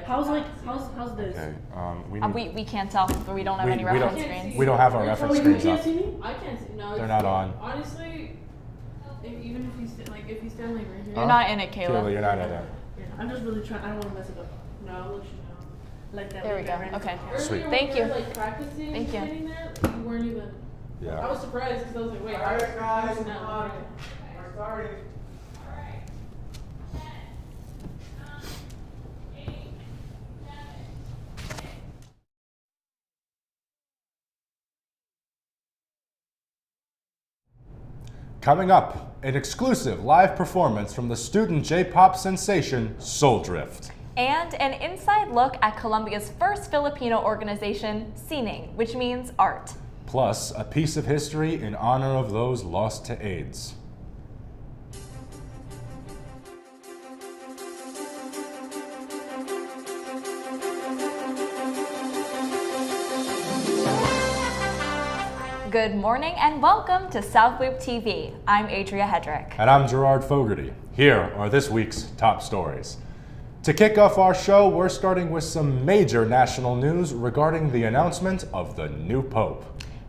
how's this? Okay. We can't tell, but we don't have any reference screens. We don't have our reference screens You up. can't see me? I can't see. No, They're not on. Honestly, even if you stand like right here. You're not in it, Kayla. Kayla, you're not in it. Yeah, I'm just really trying. I don't want to mess it up. No, I'll let you know. Like that. There we like go. that, right? Okay. Sweet. Earlier Thank when we you. were, like, practicing Thank you. standing there, you weren't even. Yeah. I was surprised because I was like, wait. Alright guys, no. come on. We're starting. Coming up, an exclusive live performance from the student J-pop sensation Soul Drift. And an inside look at Colombia's first Filipino organization, Sining, which means art. Plus, a piece of history in honor of those lost to AIDS. Good morning and welcome to South Loop TV. I'm Adria Hedrick. And I'm Gerard Fogarty. Here are this week's top stories. To kick off our show, we're starting with some major national news regarding the announcement of the new Pope.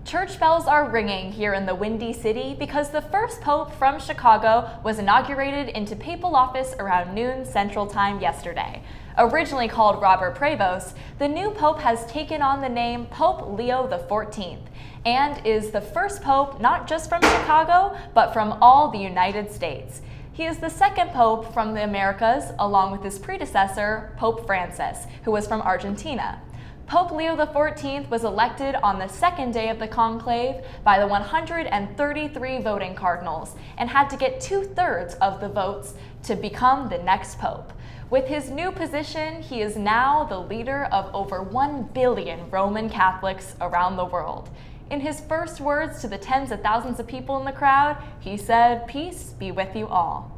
Church bells are ringing here in the Windy City because the first Pope from Chicago was inaugurated into papal office around noon Central Time yesterday. Originally called Robert Prevost, the new Pope has taken on the name Pope Leo XIV and is the first Pope not just from Chicago, but from all the United States. He is the second Pope from the Americas, along with his predecessor, Pope Francis, who was from Argentina. Pope Leo XIV was elected on the second day of the conclave by the 133 voting cardinals and had to get 2/3 of the votes to become the next Pope. With his new position, he is now the leader of over 1 billion Roman Catholics around the world. In his first words to the tens of thousands of people in the crowd, he said, "Peace be with you all."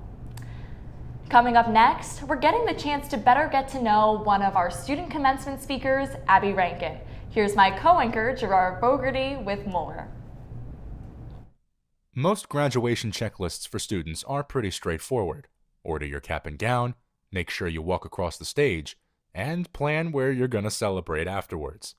Coming up next, we're getting the chance to better get to know one of our student commencement speakers, Abby Rankin. Here's my co-anchor, Gerard Fogarty, with more. Most graduation checklists for students are pretty straightforward. Order your cap and gown, make sure you walk across the stage, and plan where you're going to celebrate afterwards.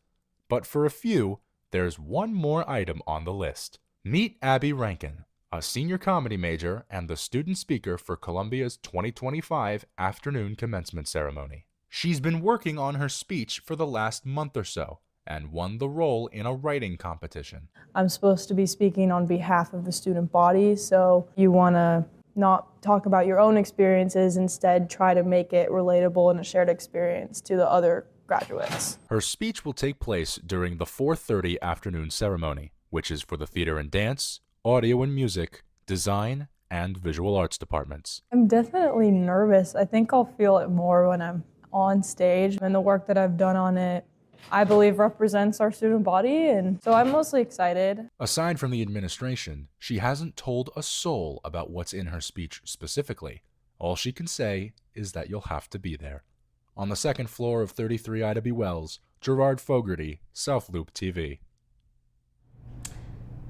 But for a few, there's one more item on the list. Meet Abby Rankin, a senior comedy major and the student speaker for Columbia's 2025 afternoon commencement ceremony. She's been working on her speech for the last month or so and won the role in a writing competition. I'm supposed to be speaking on behalf of the student body, so you want to not talk about your own experiences, instead try to make it relatable and a shared experience to the other graduates. Her speech will take place during the 4:30 afternoon ceremony, which is for the theater and dance, audio and music, design, and visual arts departments. I'm definitely nervous. I think I'll feel it more when I'm on stage, and the work that I've done on it, I believe, represents our student body, and so I'm mostly excited. Aside from the administration, she hasn't told a soul about what's in her speech specifically. All she can say is that you'll have to be there. On the second floor of 33 Ida B. Wells, Gerard Fogarty, South Loop TV.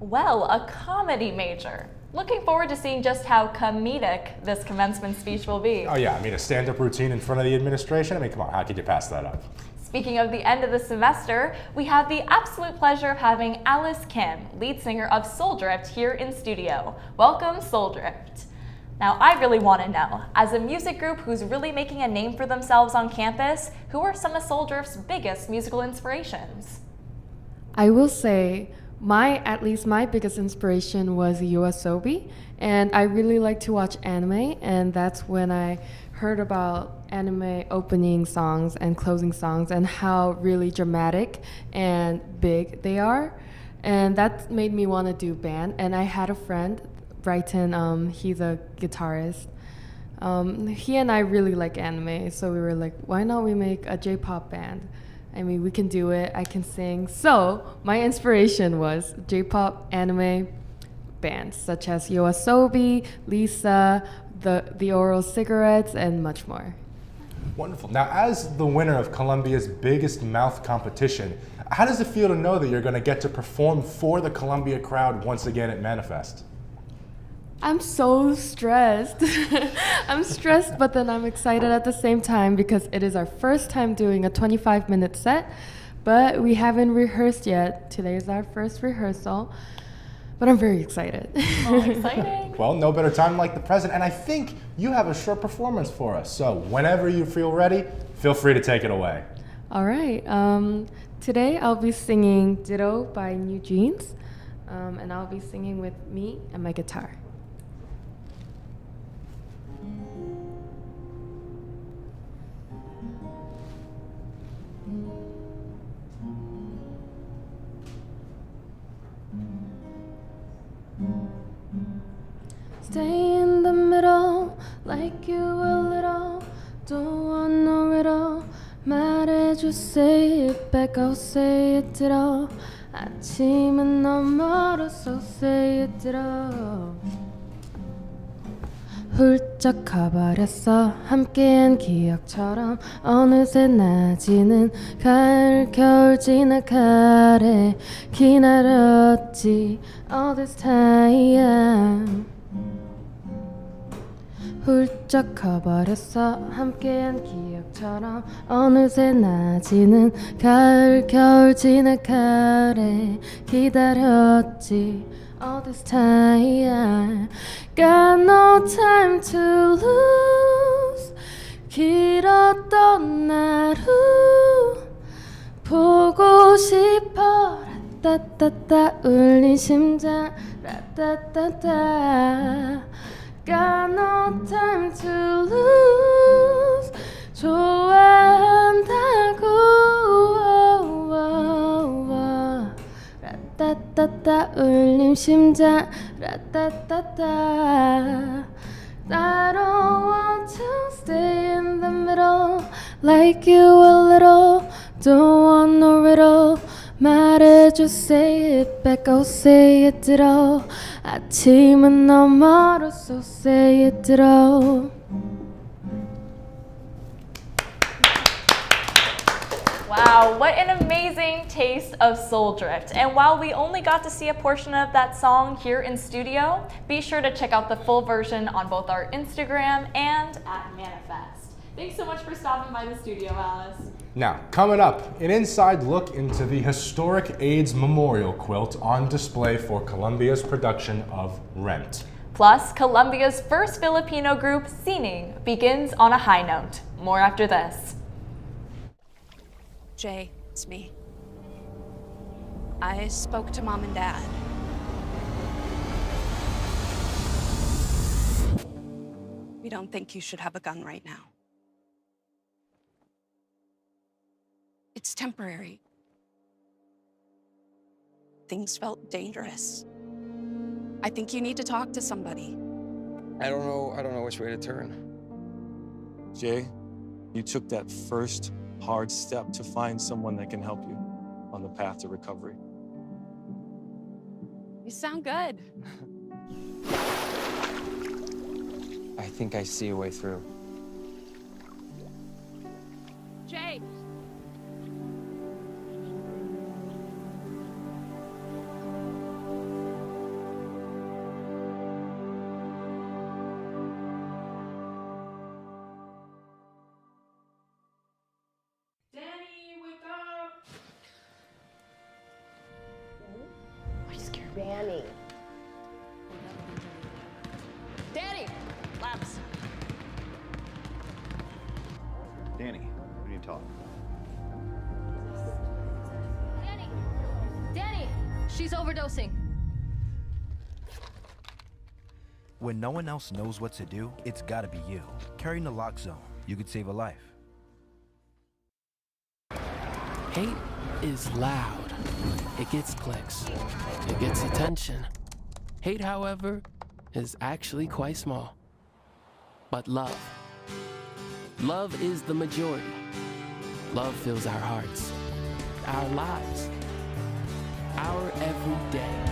Well, a comedy major. Looking forward to seeing just how comedic this commencement speech will be. Oh yeah, I mean a stand-up routine in front of the administration? I mean, come on, how could you pass that up? Speaking of the end of the semester, we have the absolute pleasure of having Alice Kim, lead singer of Soul Drift, here in studio. Welcome, Soul Drift. Now, I really want to know, as a music group who's really making a name for themselves on campus, who are some of Soul Drift's biggest musical inspirations? I will say at least my biggest inspiration was YOASOBI, and I really like to watch anime, and that's when I heard about anime opening songs and closing songs and how really dramatic and big they are, and that made me want to do band. And I had a friend, Brighton, he's a guitarist. He and I really like anime, so we were like, why not we make a J-pop band? I mean, we can do it, I can sing. So my inspiration was J-pop anime bands such as YOASOBI, Lisa, the Oral Cigarettes, and much more. Wonderful. Now, as the winner of Columbia's biggest mouth competition, how does it feel to know that you're going to get to perform for the Columbia crowd once again at Manifest? I'm so stressed. I'm stressed, but then I'm excited at the same time because it is our first time doing a 25-minute set, but we haven't rehearsed yet. Today is our first rehearsal, but I'm very excited. Oh, exciting. Well, no better time like the present, and I think you have a short performance for us. So whenever you feel ready, feel free to take it away. All right. Today I'll be singing Ditto by New Jeans, and I'll be singing with me and my guitar. Stay in the middle like you a little. Don't want no riddle. 말해줘, say it back, I'll say it ditto. 아침은 너무 멀어서 say it ditto. 훌쩍 가버렸어 함께한 기억처럼 어느새 낮이는 가을 겨울 지나가래 기다렸지 all this time. 훌쩍 가버렸어 함께한 기억처럼 어느새 낮이는 가을 겨울 지나가래 기다렸지 all this time. Got no time to lose. 길었던 하루 보고 싶어. 라따따따 울린 심장 라따따따. Got no time to lose. 좋아한다고. 라따따따 울림 심장 라따따따. I don't want to stay in the middle like you a little. Don't want no riddle. 말해줘, say it back, I'll say it ditto. 아침은 너무 멀어서 say it ditto. Wow, what an amazing taste of Soul Drift. And while we only got to see a portion of that song here in studio, be sure to check out the full version on both our Instagram and at Manifest. Thanks so much for stopping by the studio, Alice. Now, coming up, an inside look into the historic AIDS memorial quilt on display for Colombia's production of Rent. Plus, Colombia's first Filipino group, Sining, begins on a high note. More after this. Jay, it's me. I spoke to Mom and Dad. We don't think you should have a gun right now. It's temporary. Things felt dangerous. I think you need to talk to somebody. I don't know which way to turn. Jay, you took that first hard step to find someone that can help you on the path to recovery. You sound good. I think I see a way through. Jay! Danny. Danny! Labs. Danny, we need to talk. Danny! She's overdosing. When no one else knows what to do, it's gotta be you. Carry naloxone. You could save a life. Hate is loud. It gets clicks. It gets attention. Hate, however, is actually quite small. But love. Love is the majority. Love fills our hearts, our lives, our everyday.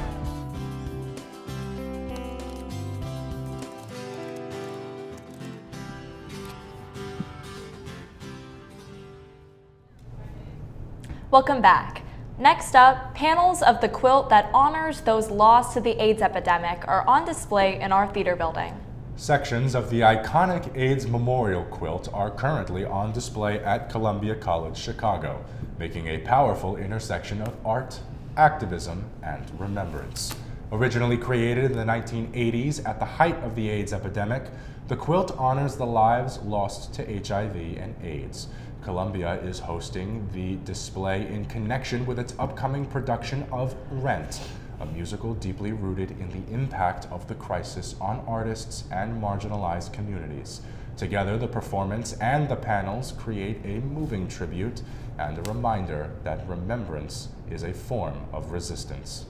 Welcome back. Next up, panels of the quilt that honors those lost to the AIDS epidemic are on display in our theater building. Sections of the iconic AIDS memorial quilt are currently on display at Columbia College, Chicago, making a powerful intersection of art, activism, and remembrance. Originally created in the 1980s at the height of the AIDS epidemic, the quilt honors the lives lost to HIV and AIDS. Columbia is hosting the display in connection with its upcoming production of Rent, a musical deeply rooted in the impact of the crisis on artists and marginalized communities. Together, the performance and the panels create a moving tribute and a reminder that remembrance is a form of resistance.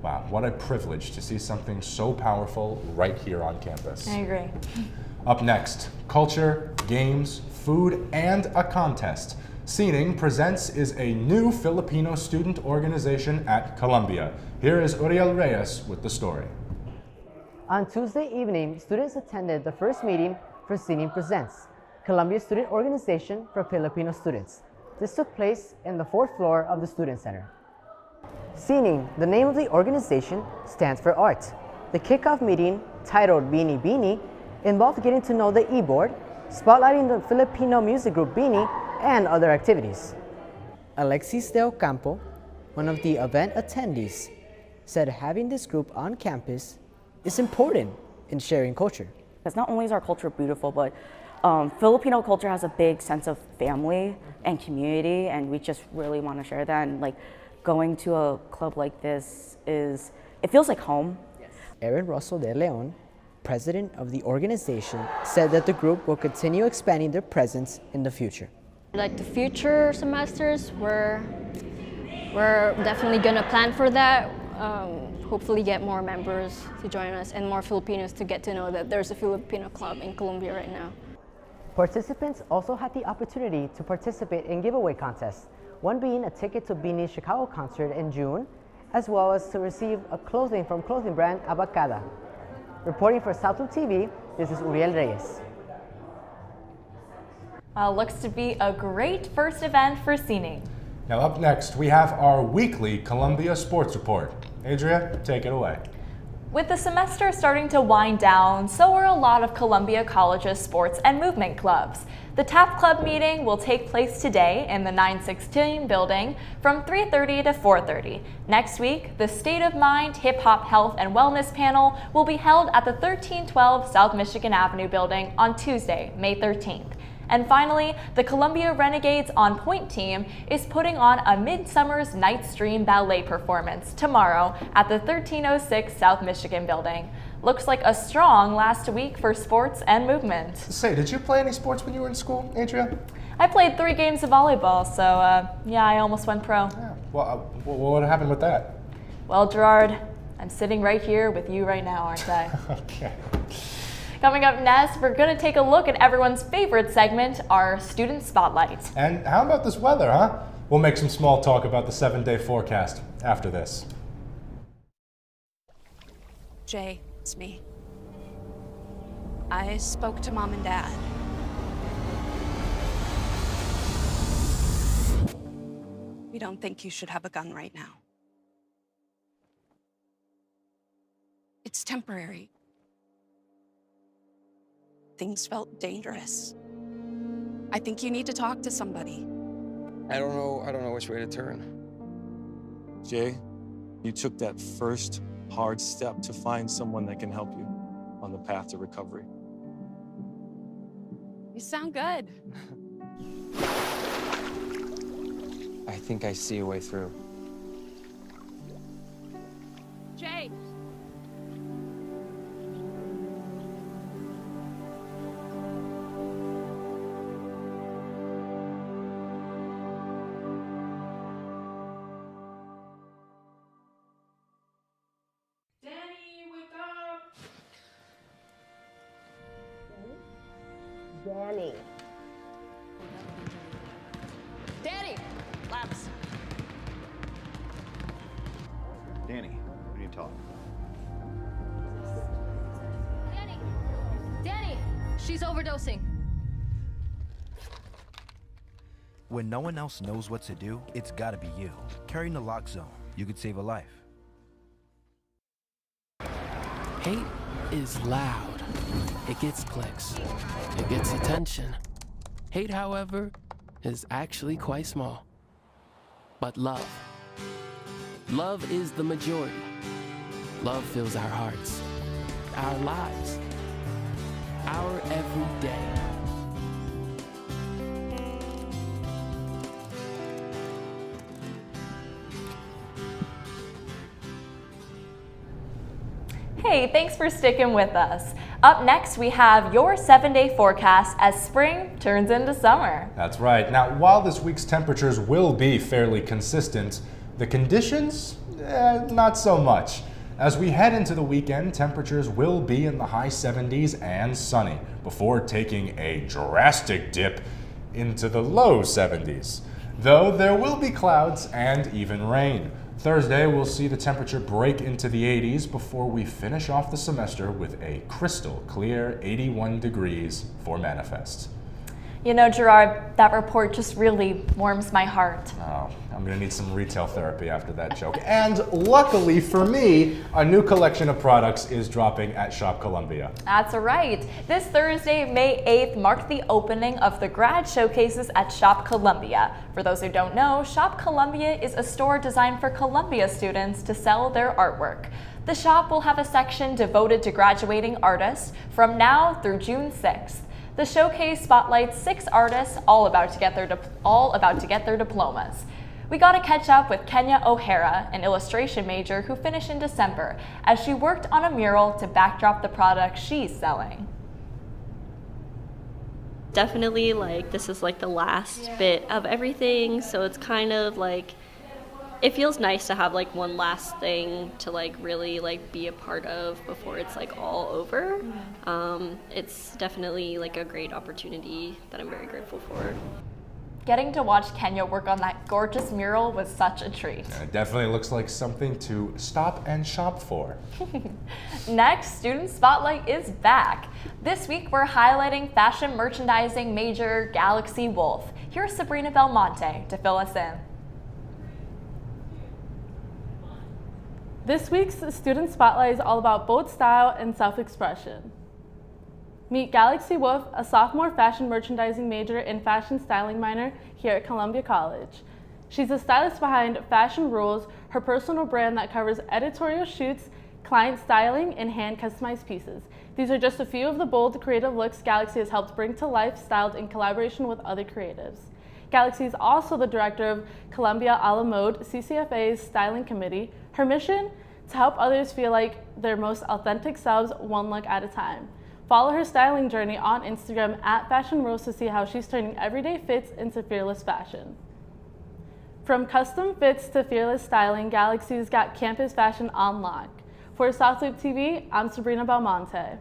Wow, what a privilege to see something so powerful right here on campus. I agree. Up next, culture, games, food, and a contest. Scening Presents is a new Filipino student organization at Columbia. Here is Uriel Reyes with the story. On Tuesday evening, students attended the first meeting for Scening Presents, Columbia student organization for Filipino students. This took place in the 4th floor of the Student Center. Scening, the name of the organization, stands for art. The kickoff meeting, titled Bini Bini, involved getting to know the e-board, spotlighting the Filipino music group Bini, and other activities. Alexis De Ocampo, one of the event attendees, said having this group on campus is important in sharing culture. Because not only is our culture beautiful, but Filipino culture has a big sense of family and community, and we just really want to share that. And like going to a club like this it feels like home. Aaron Russell de Leon, president of the organization, said that the group will continue expanding their presence in the future. Like the future semesters, we're definitely gonna plan for that. Hopefully get more members to join us and more Filipinos to get to know that there's a Filipino club in Columbia right now. Participants also had the opportunity to participate in giveaway contests, one being a ticket to Bini's Chicago concert in June, as well as to receive a clothing from clothing brand Abacada. Reporting for Southwood TV, this is Uriel Reyes. Looks to be a great first event for Scening. Now up next, we have our weekly Columbia Sports Report. Adria, take it away. With the semester starting to wind down, so are a lot of Columbia College's sports and movement clubs. The TAP Club meeting will take place today in the 916 building from 3:30 to 4:30. Next week, the State of Mind Hip Hop Health and Wellness panel will be held at the 1312 South Michigan Avenue building on Tuesday, May 13th. And finally, the Columbia Renegades On Point team is putting on a Midsummer's Night's Dream ballet performance tomorrow at the 1306 South Michigan building. Looks like a strong last week for sports and movement. Say, did you play any sports when you were in school, Adria? I played 3 games of volleyball, so yeah, I almost went pro. Yeah. Well, what happened with that? Well, Gerard, I'm sitting right here with you right now, aren't I? Okay. Coming up next, we're going to take a look at everyone's favorite segment, our Student Spotlight. And how about this weather, huh? We'll make some small talk about the 7-day forecast after this. Jay, it's me. I spoke to Mom and Dad. We don't think you should have a gun right now. It's temporary. Things felt dangerous. I think you need to talk to somebody. I don't know which way to turn. Jay, you took that first hard step to find someone that can help you on the path to recovery. You sound good. I think I see a way through. Jay! Danny. Danny! Labs. Danny, we need to talk. Danny! Danny! She's overdosing. When no one else knows what to do, it's gotta be you. Carrying the lock zone, you could save a life. Hate is loud. It gets clicks. It gets attention. Hate, however, is actually quite small. But love is the majority. Love fills our hearts, our lives, our every day. Hey, thanks for sticking with us. Up next, we have your 7-day forecast as spring turns into summer. That's right. Now, while this week's temperatures will be fairly consistent, the conditions, not so much. As we head into the weekend, temperatures will be in the high 70s and sunny before taking a drastic dip into the low 70s. Though there will be clouds and even rain. Thursday, we'll see the temperature break into the 80s before we finish off the semester with a crystal clear 81 degrees for Manifest. You know, Gerard, that report just really warms my heart. Oh, I'm gonna need some retail therapy after that joke. And luckily for me, a new collection of products is dropping at Shop Columbia. That's right. This Thursday, May 8th, marked the opening of the grad showcases at Shop Columbia. For those who don't know, Shop Columbia is a store designed for Columbia students to sell their artwork. The shop will have a section devoted to graduating artists from now through June 6th. The showcase spotlights 6 artists all about to get their diplomas. We got to catch up with Kenya O'Hara, an illustration major who finished in December, as she worked on a mural to backdrop the product she's selling. Definitely, this is the last bit of everything, so it's kind of it feels nice to have one last thing to really be a part of before it's all over. It's definitely a great opportunity that I'm very grateful for. Getting to watch Kenya work on that gorgeous mural was such a treat. It definitely looks like something to stop and shop for. Next, Student Spotlight is back. This week we're highlighting fashion merchandising major Galaxy Wolf. Here's Sabrina Belmonte to fill us in. This week's Student Spotlight is all about bold style and self-expression. Meet Galaxy Wolf, a sophomore fashion merchandising major and fashion styling minor here at Columbia College. She's the stylist behind Fashion Rules, her personal brand that covers editorial shoots, client styling, and hand-customized pieces. These are just a few of the bold, creative looks Galaxy has helped bring to life, styled in collaboration with other creatives. Galaxy is also the director of Columbia a la Mode, CCFA's styling committee. Her mission? To help others feel like their most authentic selves one look at a time. Follow her styling journey on Instagram at Fashion Rules to see how she's turning everyday fits into fearless fashion. From custom fits to fearless styling, Galaxy's got campus fashion on lock. For South Loop TV, I'm Sabrina Belmonte.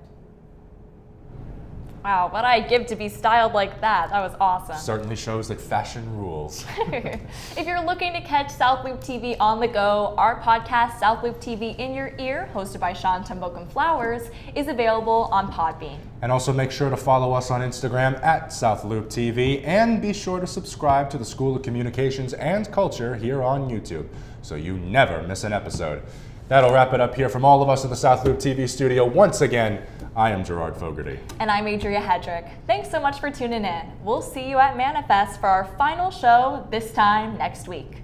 Wow, what I'd give to be styled like that. That was awesome. Certainly shows that fashion rules. If you're looking to catch South Loop TV on the go, our podcast, South Loop TV in Your Ear, hosted by Sean Tumbokum Flowers, is available on Podbean. And also make sure to follow us on Instagram at South Loop TV, and be sure to subscribe to the School of Communications and Culture here on YouTube, so you never miss an episode. That'll wrap it up here from all of us at the South Loop TV studio. Once again, I am Gerard Fogarty. And I'm Adria Hedrick. Thanks so much for tuning in. We'll see you at Manifest for our final show this time next week.